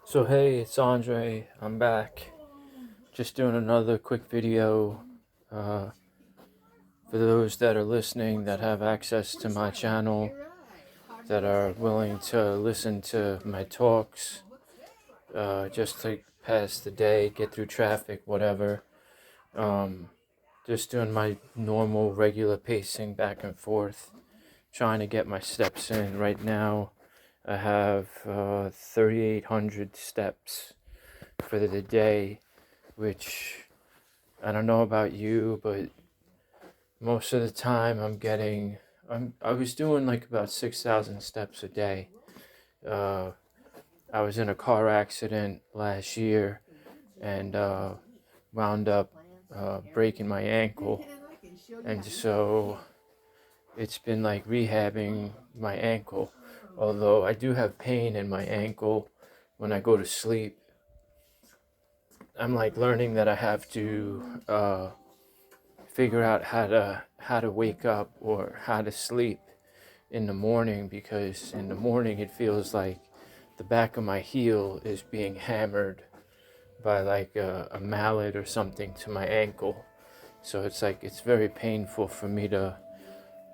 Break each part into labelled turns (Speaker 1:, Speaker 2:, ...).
Speaker 1: So hey, it's Andre. I'm back. Just doing another quick video uh, for those that are listening that have access to my channel, that are willing to listen to my talks, just to pass the day, get through traffic, whatever. Um, just doing my normal, regular pacing back and forth, trying to get my steps in. Right now, I have 3,800 steps for the day, which I don't know about you, but most of the time I was doing like about 6,000 steps a day. Uh, I was in a car accident last year and wound up breaking my ankle. And so it's been like rehabbing my ankle. Although I do have pain in my ankle when I go to sleep. I'm like learning that I have to figure out how to wake up or how to sleep in the morning, because in the morning it feels like the back of my heel is being hammered by like a mallet or something to my ankle. So it's like it's very painful for me to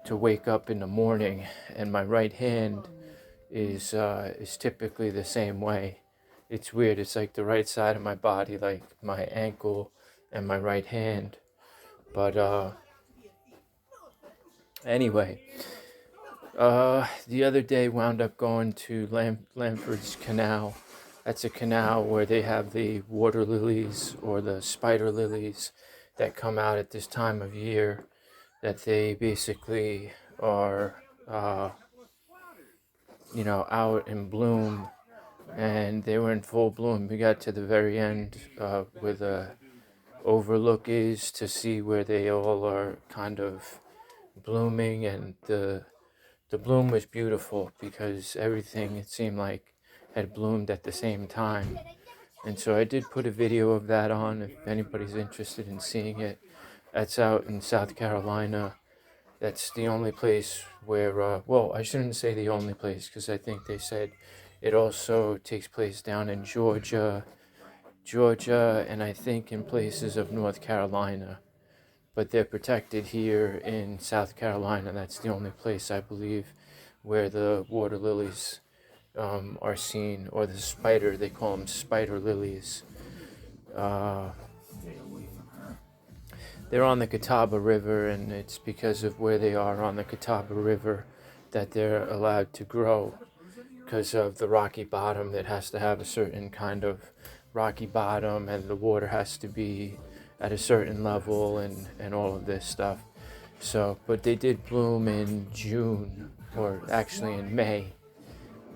Speaker 1: wake up in the morning, and my right hand is typically the same way. It's weird. It's like the right side of my body, like my ankle and my right hand. But anyway, the other day wound up going to Lamford's Canal. That's a canal where they have the water lilies or the spider lilies that come out at this time of year, that they basically are, out in bloom, and they were in full bloom. We got to the very end where the overlook is to see where they all are kind of blooming, and the bloom was beautiful because everything, it seemed like, had bloomed at the same time. And so I did put a video of that on if anybody's interested in seeing it. That's out in South Carolina. That's the only place where, well, I shouldn't say the only place, because I think they said it also takes place down in Georgia, and I think in places of North Carolina. But they're protected here in South Carolina. That's the only place, I believe, where the water lilies are seen, or the spider, they call them spider lilies. Uh, they're on the Catawba River, and it's because of where they are on the Catawba River that they're allowed to grow, because of the rocky bottom. That has to have a certain kind of rocky bottom, and the water has to be at a certain level, and all of this stuff. So, but they did bloom in June, or actually in May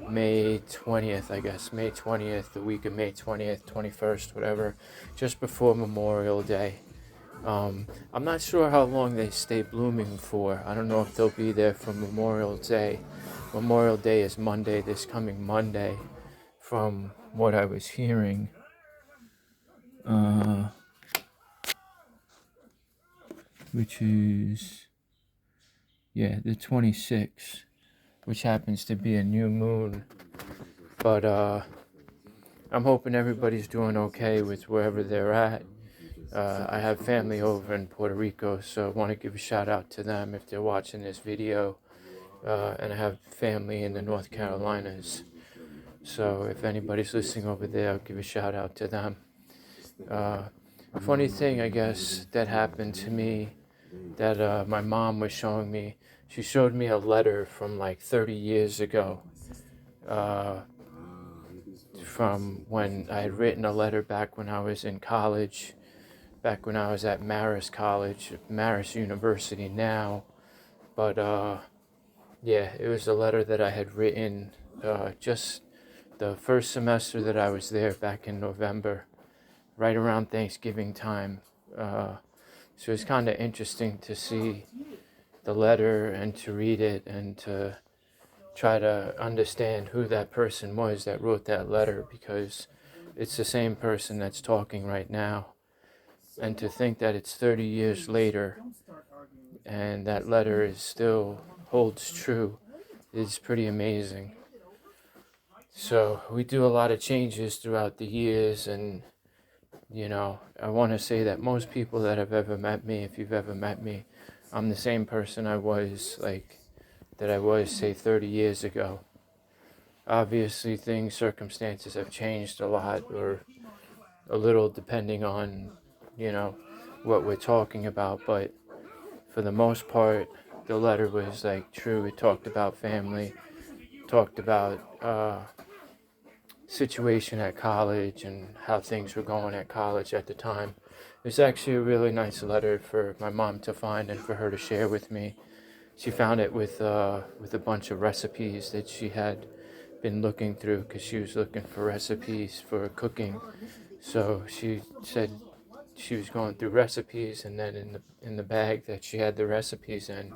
Speaker 1: 20th, I guess, May 20th, the week of May 20th, 21st, whatever, just before Memorial Day. I'm not sure how long they stay blooming for. I don't know if they'll be there for Memorial Day. Memorial Day is Monday, this coming Monday, from what I was hearing. Which is, yeah, the 26th, which happens to be a new moon. But I'm hoping everybody's doing okay with wherever they're at. I have family over in Puerto Rico, so I want to give a shout out to them if they're watching this video. And I have family in the North Carolinas. So if anybody's listening over there, I'll give a shout out to them. A funny thing, I guess, that happened to me, that my mom was showing me. She showed me a letter from like 30 years ago, from when I had written a letter back when I was in college, back when I was at Marist College, Marist University now. But yeah, it was a letter that I had written just the first semester that I was there, back in November, right around Thanksgiving time. So it's kind of interesting to see the letter and to read it and to try to understand who that person was that wrote that letter, because it's the same person that's talking right now. And to think that it's 30 years later and that letter is still holds true is pretty amazing. So we do a lot of changes throughout the years, and I want to say that most people that have ever met me, if you've ever met me, I'm the same person I was say 30 years ago. Obviously circumstances have changed a lot, or a little, depending on what we're talking about, but for the most part the letter was true. It talked about family, talked about situation at college and how things were going at college at the time. It was actually a really nice letter for my mom to find and for her to share with me. She found it with a bunch of recipes that she had been looking through, because she was looking for recipes for cooking. So she said she was going through recipes, and then in the bag that she had the recipes in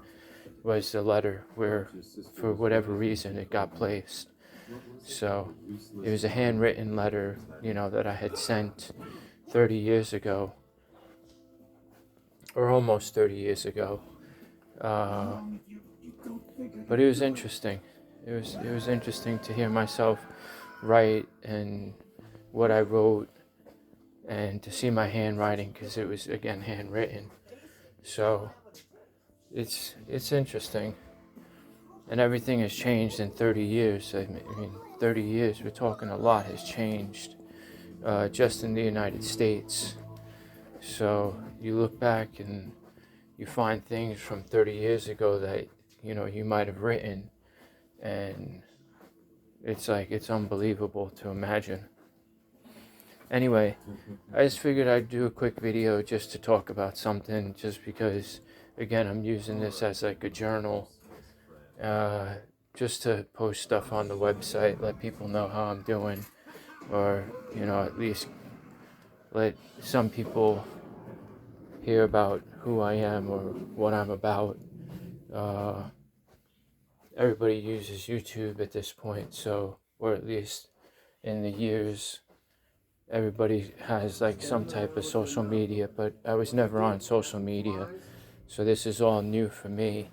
Speaker 1: was the letter where, for whatever reason, it got placed. So it was a handwritten letter, that I had sent 30 years ago, or almost 30 years ago. But it was interesting. It was interesting to hear myself write and what I wrote, and to see my handwriting, because it was, again, handwritten. So it's interesting, and everything has changed in 30 years. I mean, 30 years, we're talking, a lot has changed, just in the United States. So you look back and you find things from 30 years ago that you might have written, and it's unbelievable to imagine. Anyway, I just figured I'd do a quick video just to talk about something, just because, again, I'm using this as like a journal, just to post stuff on the website, let people know how I'm doing, or at least let some people hear about who I am or what I'm about. Everybody uses YouTube at this point, so, or at least in the years, everybody has like some type of social media, but I was never on social media, so this is all new for me.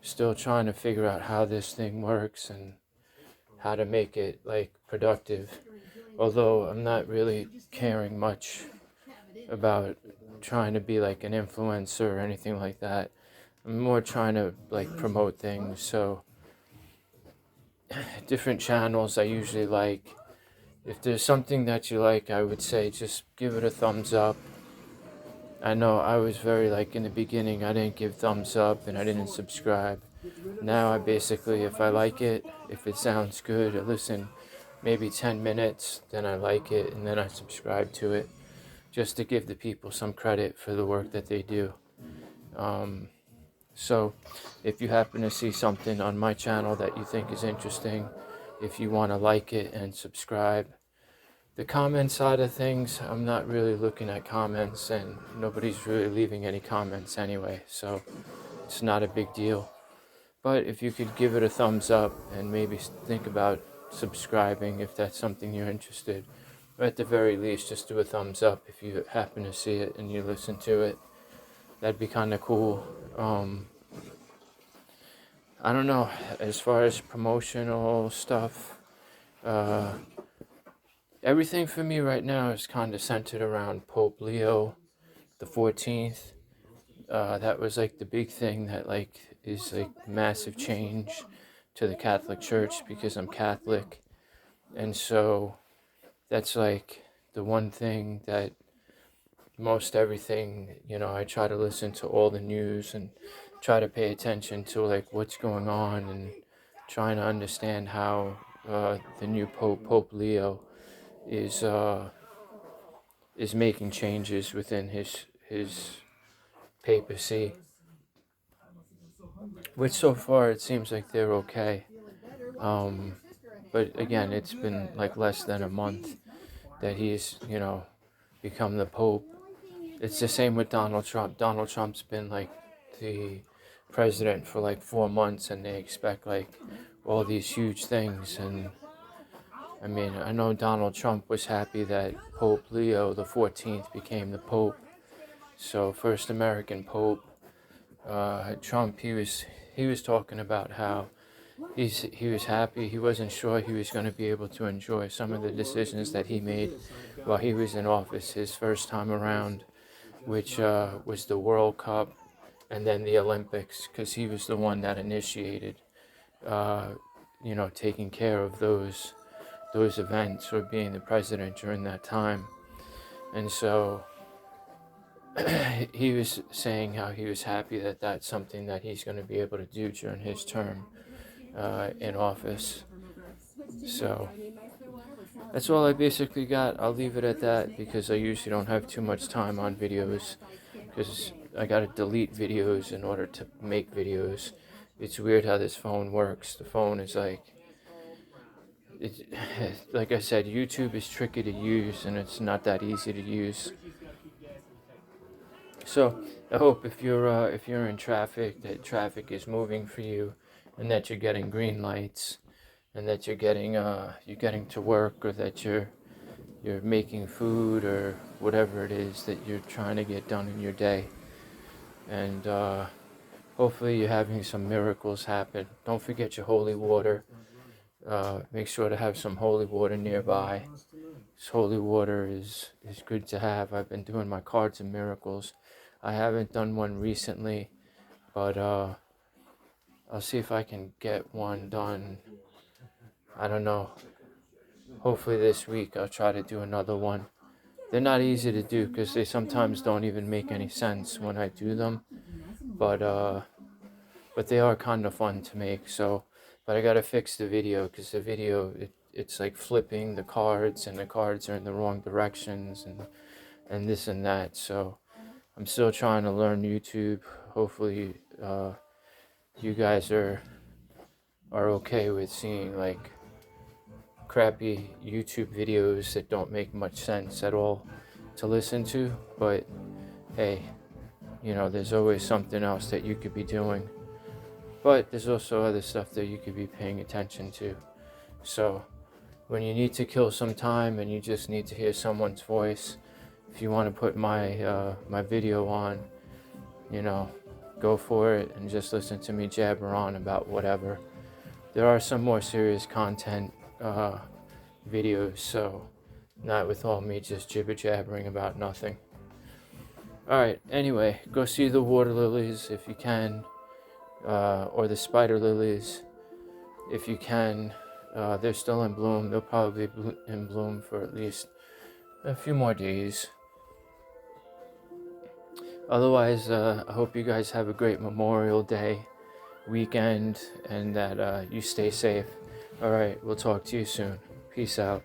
Speaker 1: Still trying to figure out how this thing works and how to make it like productive, although I'm not really caring much about trying to be like an influencer or anything like that. I'm more trying to like promote things. So different channels I usually like. If there's something that you like, I would say just give it a thumbs up. I know I was very in the beginning, I didn't give thumbs up and I didn't subscribe. Now I basically, if I like it, if it sounds good, I listen maybe 10 minutes, then I like it, and then I subscribe to it, just to give the people some credit for the work that they do. So if you happen to see something on my channel that you think is interesting, if you want to like it and subscribe. The comment side of things, I'm not really looking at comments, and nobody's really leaving any comments anyway, so it's not a big deal. But if you could give it a thumbs up and maybe think about subscribing if that's something you're interested, or at the very least just do a thumbs up if you happen to see it and you listen to it. That'd be kind of cool. I don't know, as far as promotional stuff, everything for me right now is kind of centered around Pope Leo the 14th. That was like the big thing that is massive change to the Catholic Church, because I'm Catholic, and so that's the one thing that most everything, I try to listen to all the news and try to pay attention to what's going on, and trying to understand how the new Pope Leo is making changes within his papacy, which so far it seems like they're okay. But again, it's been less than a month that he's become the Pope. It's the same with Donald Trump. Donald Trump's been the president for 4 months, and they expect all these huge things. And I mean, I know Donald Trump was happy that Pope Leo the 14th became the Pope. So first American Pope. Trump, he was talking about how he was happy. He wasn't sure he was going to be able to enjoy some of the decisions that he made while he was in office his first time around, which was the World Cup and then the Olympics, because he was the one that initiated, uh, taking care of those events, or being the president during that time. And so he was saying how he was happy that that's something that he's going to be able to do during his term in office. So that's all I basically got. I'll leave it at that because I usually don't have too much time on videos, because I gotta delete videos in order to make videos. It's weird how this phone works. The phone is like I said, YouTube is tricky to use and it's not that easy to use. So I hope if you're in traffic, that traffic is moving for you, and that you're getting green lights, and that you're getting to work, or that you're making food, or whatever it is that you're trying to get done in your day. And hopefully you're having some miracles happen. Don't forget your holy water. Make sure to have some holy water nearby. This holy water is good to have. I've been doing my cards and miracles. I haven't done one recently, but I'll see if I can get one done. I don't know. Hopefully this week I'll try to do another one. They're not easy to do because they sometimes don't even make any sense when I do them, but they are kind of fun to make. So, but I gotta fix the video, because the video it's like flipping the cards, and the cards are in the wrong directions, and this and that. So I'm still trying to learn YouTube. Hopefully you guys are okay with seeing like crappy YouTube videos that don't make much sense at all to listen to. But hey, there's always something else that you could be doing. But there's also other stuff that you could be paying attention to. So when you need to kill some time and you just need to hear someone's voice, if you want to put my my video on, go for it and just listen to me jabber on about whatever. There are some more serious content videos, so not with all me just jibber jabbering about nothing. Alright, anyway, go see the water lilies if you can, or the spider lilies if you can. They're still in bloom. They'll probably be in bloom for at least a few more days. Otherwise, I hope you guys have a great Memorial Day weekend, and that you stay safe. Alright, we'll talk to you soon. Peace out.